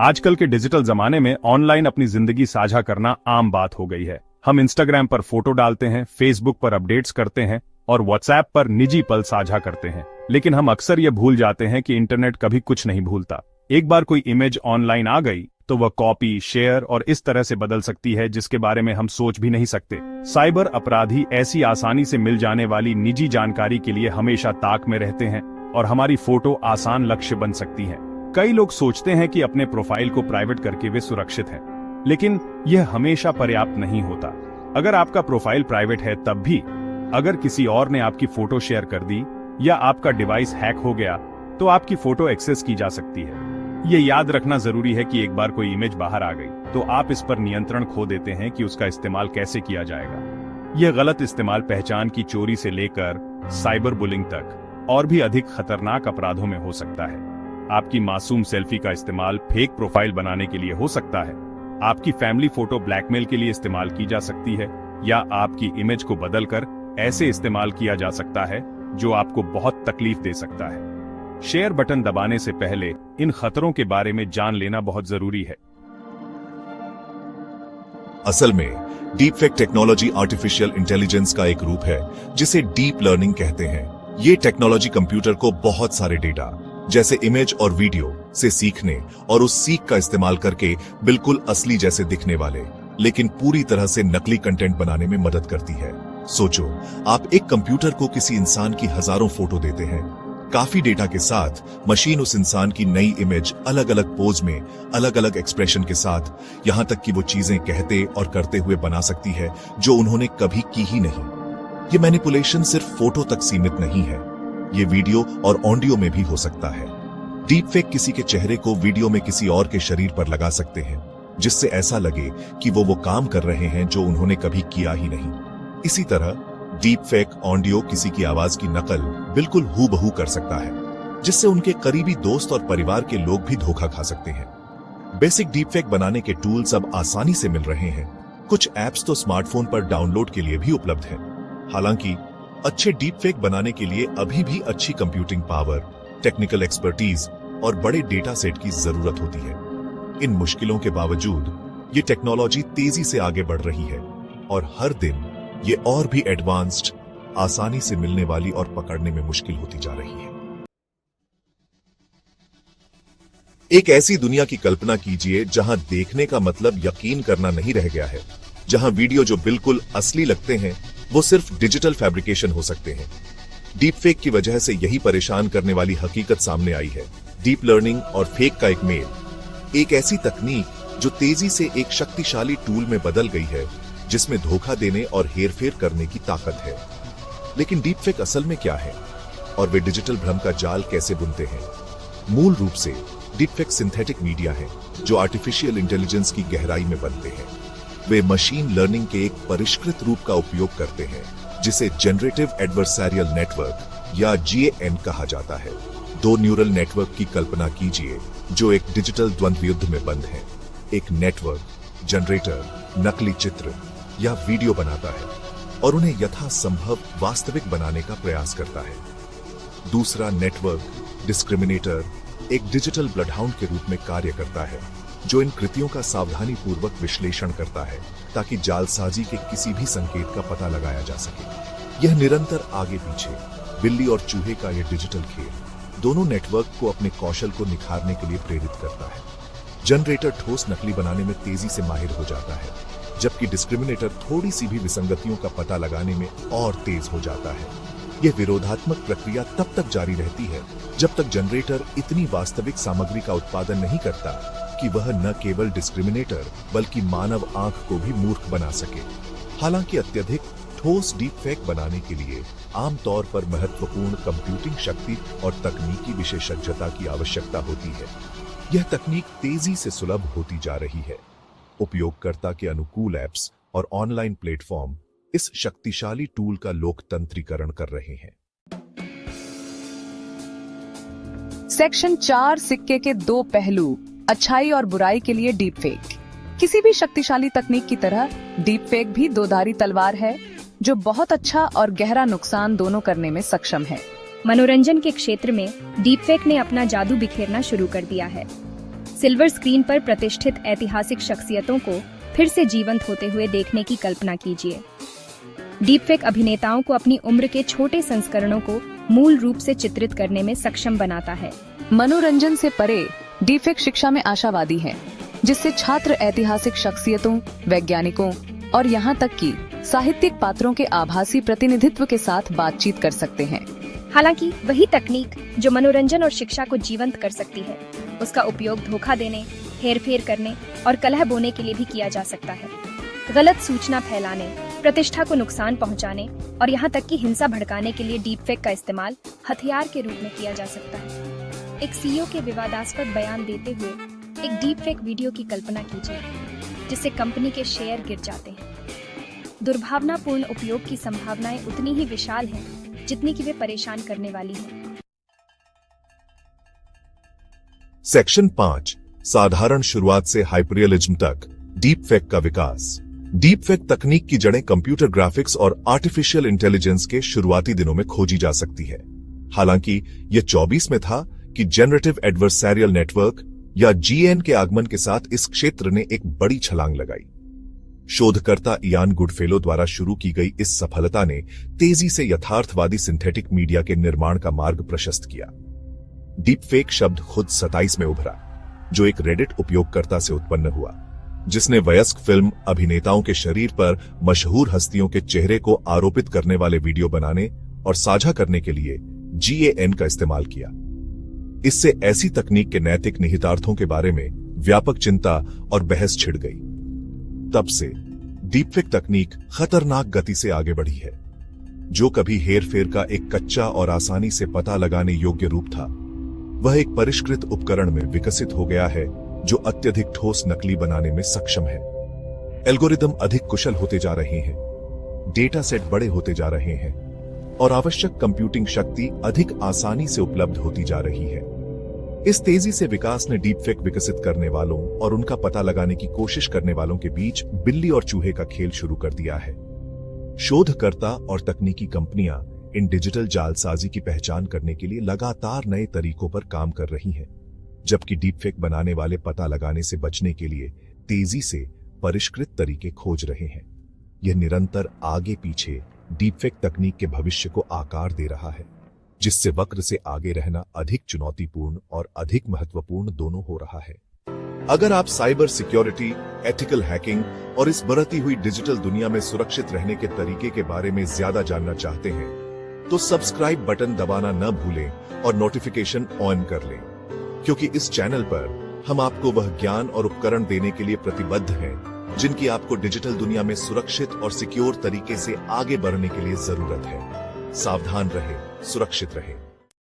आजकल के डिजिटल जमाने में ऑनलाइन अपनी जिंदगी साझा करना आम बात हो गई है। हम इंस्टाग्राम पर फोटो डालते हैं, फेसबुक पर अपडेट्स करते हैं और व्हाट्सएप पर निजी पल साझा करते हैं। लेकिन हम अक्सर ये भूल जाते हैं कि इंटरनेट कभी कुछ नहीं भूलता। एक बार कोई इमेज ऑनलाइन आ गई तो वह कॉपी, शेयर और इस तरह से बदल सकती है जिसके बारे में हम सोच भी नहीं सकते। साइबर अपराधी ऐसी आसानी से मिल जाने वाली निजी जानकारी के लिए हमेशा ताक में रहते हैं और हमारी फोटो आसान लक्ष्य बन सकती है। कई लोग सोचते हैं कि अपने प्रोफाइल को प्राइवेट करके वे सुरक्षित हैं, लेकिन यह हमेशा पर्याप्त नहीं होता। अगर आपका प्रोफाइल प्राइवेट है तब भी अगर किसी और ने आपकी फोटो शेयर कर दी या आपका डिवाइस हैक हो गया तो आपकी फोटो एक्सेस की जा सकती है। ये याद रखना जरूरी है कि एक बार कोई इमेज बाहर आ गई तो आप इस पर नियंत्रण खो देते हैं कि उसका इस्तेमाल कैसे किया जाएगा। यह गलत इस्तेमाल पहचान की चोरी से लेकर साइबर बुलिंग तक और भी अधिक खतरनाक अपराधों में हो सकता है। आपकी मासूम सेल्फी का इस्तेमाल फेक प्रोफाइल बनाने के लिए हो सकता है। आपकी फैमिली फोटो ब्लैकमेल के लिए इस्तेमाल की जा सकती है या आपकी इमेज को बदलकर ऐसे इस्तेमाल किया जा सकता है जो आपको बहुत तकलीफ दे सकता है। शेयर बटन दबाने से पहले इन खतरों के बारे में जान लेना बहुत जरूरी है। असल में deep fake technology artificial intelligence का एक रूप है जिसे डीप लर्निंग कहते हैं। ये टेक्नोलॉजी कंप्यूटर को बहुत सारे डेटा जैसे इमेज और वीडियो से सीखने और उस सीख का इस्तेमाल करके बिल्कुल असली जैसे दिखने वाले लेकिन पूरी तरह से नकली कंटेंट बनाने में मदद करती है। सोचो, आप एक कंप्यूटर को किसी इंसान की हजारों फोटो देते हैं। काफी डेटा के साथ मशीन उस इंसान की नई इमेज अलग अलग पोज में, अलग अलग एक्सप्रेशन के साथ, यहां तक कि वो चीजें कहते और करते हुए बना सकती है जो उन्होंने कभी की ही नहीं। ये मैनिपुलेशन सिर्फ फोटो तक सीमित नहीं है, ये वीडियो और ऑडियो में भी हो सकता है। डीप फेक किसी के चेहरे को वीडियो में किसी और के शरीर पर लगा सकते हैं जिससे ऐसा लगे कि वो काम कर रहे हैं जो उन्होंने कभी किया ही नहीं। इसी तरह डीप फेक ऑडियो किसी की आवाज की नकल बिल्कुल हूबहू कर सकता है जिससे उनके करीबी दोस्त और परिवार के लोग भी धोखा खा सकते हैं। बेसिक डीप फेक बनाने के टूल्स अब आसानी से मिल रहे हैं। कुछ ऐप्स तो स्मार्टफोन पर डाउनलोड के लिए भी उपलब्ध हैं। हालांकि अच्छे डीप फेक बनाने के लिए अभी भी अच्छी कंप्यूटिंग पावर, टेक्निकल एक्सपर्टीज और बड़े डेटा सेट की जरूरत होती है। इन मुश्किलों के बावजूद ये टेक्नोलॉजी तेजी से आगे बढ़ रही है और हर दिन ये और भी एडवांस्ड, आसानी से मिलने वाली और पकड़ने में मुश्किल होती जा रही है। एक ऐसी दुनिया की कल्पना कीजिए जहां देखने का मतलब यकीन करना नहीं रह गया है, जहां वीडियो जो बिल्कुल असली लगते हैं वो सिर्फ डिजिटल फैब्रिकेशन हो सकते हैं। डीप फेक की वजह से यही परेशान करने वाली हकीकत सामने आई है। डीप लर्निंग और फेक का एक मेल, एक ऐसी तकनीक जो तेजी से एक शक्तिशाली टूल में बदल गई है जिसमें धोखा देने और हेरफेर करने की ताकत है। लेकिन डीप फेक असल में क्या है और वे डिजिटल भ्रम का जाल कैसे बुनते हैं? मूल रूप से डीप फेक सिंथेटिक मीडिया है जो आर्टिफिशियल इंटेलिजेंस की गहराई में बनते हैं। वे मशीन लर्निंग के एक परिष्कृत रूप का उपयोग करते हैं जिसे जनरेटिव एडवर्सरियल नेटवर्क या GAN कहा जाता है। दो न्यूरल नेटवर्क की कल्पना कीजिए जो एक डिजिटल द्वंद्व युद्ध में बंद हैं। एक नेटवर्क जनरेटर नकली चित्र या वीडियो बनाता है और उन्हें यथासंभव वास्तविक बनाने का प्रयास करता है। दूसरा नेटवर्क डिस्क्रिमिनेटर एक डिजिटल ब्लडहाउंड के रूप में कार्य करता है जो इन कृतियों का सावधानी पूर्वक विश्लेषण करता है ताकि जालसाजी के किसी भी संकेत का पता लगाया जा सके। यह निरंतर आगे पीछे बिल्ली और चूहे का यह डिजिटल खेल दोनों नेटवर्क को अपने कौशल को निखारने के लिए प्रेरित करता है। जनरेटर ठोस नकली बनाने में तेजी से माहिर हो जाता है जबकि डिस्क्रिमिनेटर थोड़ी सी भी विसंगतियों का पता लगाने में और तेज हो जाता है। यह विरोधात्मक प्रक्रिया तब तक जारी रहती है जब तक जनरेटर इतनी वास्तविक सामग्री का उत्पादन नहीं करता कि वह न केवल डिस्क्रिमिनेटर बल्कि मानव आंख को भी मूर्ख बना सके। हालांकि अत्यधिक ठोस डीप फेक बनाने के लिए आमतौर पर महत्वपूर्ण कंप्यूटिंग शक्ति और तकनीकी विशेषज्ञता की आवश्यकता होती है। यह तकनीक तेजी से सुलभ होती जा रही है। उपयोगकर्ता के अनुकूल ऐप्स और ऑनलाइन प्लेटफॉर्म इस शक्तिशाली टूल का लोकतंत्रीकरण कर रहे हैं। सेक्शन 4 सिक्के के दो पहलू, अच्छाई और बुराई के लिए डीप फेक। किसी भी शक्तिशाली तकनीक की तरह डीप फेक भी दोधारी तलवार है जो बहुत अच्छा और गहरा नुकसान दोनों करने में सक्षम है। मनोरंजन के क्षेत्र में डीप फेक ने अपना जादू बिखेरना शुरू कर दिया है। सिल्वर स्क्रीन पर प्रतिष्ठित ऐतिहासिक शख्सियतों को फिर से जीवंत होते हुए देखने की कल्पना कीजिए। डीपफेक अभिनेताओं को अपनी उम्र के छोटे संस्करणों को मूल रूप से चित्रित करने में सक्षम बनाता है। मनोरंजन से परे डीपफेक शिक्षा में आशावादी है, जिससे छात्र ऐतिहासिक शख्सियतों, वैज्ञानिकों और यहाँ तक कि साहित्यिक पात्रों के आभासी प्रतिनिधित्व के साथ बातचीत कर सकते हैं। हालांकि वही तकनीक जो मनोरंजन और शिक्षा को जीवंत कर सकती है, उसका उपयोग धोखा देने, हेरफेर करने और कलह बोने के लिए भी किया जा सकता है। गलत सूचना फैलाने, प्रतिष्ठा को नुकसान पहुंचाने और यहाँ तक कि हिंसा भड़काने के लिए डीपफेक का इस्तेमाल हथियार के रूप में किया जा सकता है। एक सीईओ के विवादास्पद बयान देते हुए एक डीपफेक वीडियो की कल्पना कीजिए, जिससे कंपनी के शेयर गिर जाते हैं। दुर्भावनापूर्ण उपयोग की संभावनाएं उतनी ही विशाल हैं, जितनी कि वे परेशान करने वाली हैं। सेक्शन 5, साधारण शुरुआत से हाइपररियलिज्म तक डीपफेक का विकास। डीपफेक तकनीक की जड़ें कंप्यूटर ग्राफिक्स और आर्टिफिशियल इंटेलिजेंस के शुरुआती दिनों में खोजी जा सकती है। हालांकि यह 24 में था कि जनरेटिव एडवर्सरियल नेटवर्क या जीएन के आगमन के साथ इस क्षेत्र ने एक बड़ी छलांग लगाई। शोधकर्ता इयान गुडफेलो द्वारा शुरू की गई इस सफलता ने तेजी से यथार्थवादी सिंथेटिक मीडिया के निर्माण का मार्ग प्रशस्त किया। डीपफेक शब्द खुद 27 में उभरा, जो एक रेडिट उपयोगकर्ता से उत्पन्न हुआ, जिसने वयस्क फिल्म अभिनेताओं के शरीर पर मशहूर हस्तियों के चेहरे को आरोपित करने वाले वीडियो बनाने और साझा करने के लिए जीएएन का इस्तेमाल किया। इससे ऐसी तकनीक के नैतिक निहितार्थों के बारे में व्यापक चिंता और बहस छिड़ गई। तब से डीपफेक तकनीक खतरनाक गति से आगे बढ़ी है। जो कभी हेरफेर का एक कच्चा और आसानी से पता लगाने योग्य रूप था, वह एक परिष्कृत उपकरण में विकसित हो गया है, जो अत्यधिक ठोस नकली बनाने में सक्षम है। एल्गोरिदम अधिक कुशल होते जा रहे हैं, डेटा सेट बड़े होते जा रहे हैं और आवश्यक कंप्यूटिंग शक्ति अधिक आसानी से उपलब्ध होती जा रही है। इस तेजी से विकास ने डीपफेक विकसित करने वालों और उनका पता लगाने की कोशिश करने वालों के बीच बिल्ली और चूहे का खेल शुरू कर दिया है। शोधकर्ता और तकनीकी कंपनियां इन डिजिटल जालसाजी की पहचान करने के लिए लगातार नए तरीकों पर काम कर रही हैं, जबकि डीपफेक बनाने वाले पता लगाने से बचने के लिए तेजी से परिष्कृत तरीके खोज रहे हैं। यह निरंतर आगे पीछे डीपफेक तकनीक के भविष्य को आकार दे रहा है, जिससे वक्र से आगे रहना अधिक चुनौतीपूर्ण और अधिक महत्वपूर्ण दोनों हो रहा है। अगर आप साइबर सिक्योरिटी, एथिकल हैकिंग और इस बढ़ती हुई डिजिटल दुनिया में सुरक्षित रहने के तरीके के बारे में ज्यादा जानना चाहते हैं, तो सब्सक्राइब बटन दबाना न भूलें और नोटिफिकेशन ऑन कर लें, क्योंकि इस चैनल पर हम आपको वह ज्ञान और उपकरण देने के लिए प्रतिबद्ध हैं, जिनकी आपको डिजिटल दुनिया में सुरक्षित और सिक्योर तरीके से आगे बढ़ने के लिए जरूरत है। सावधान रहें, सुरक्षित रहें।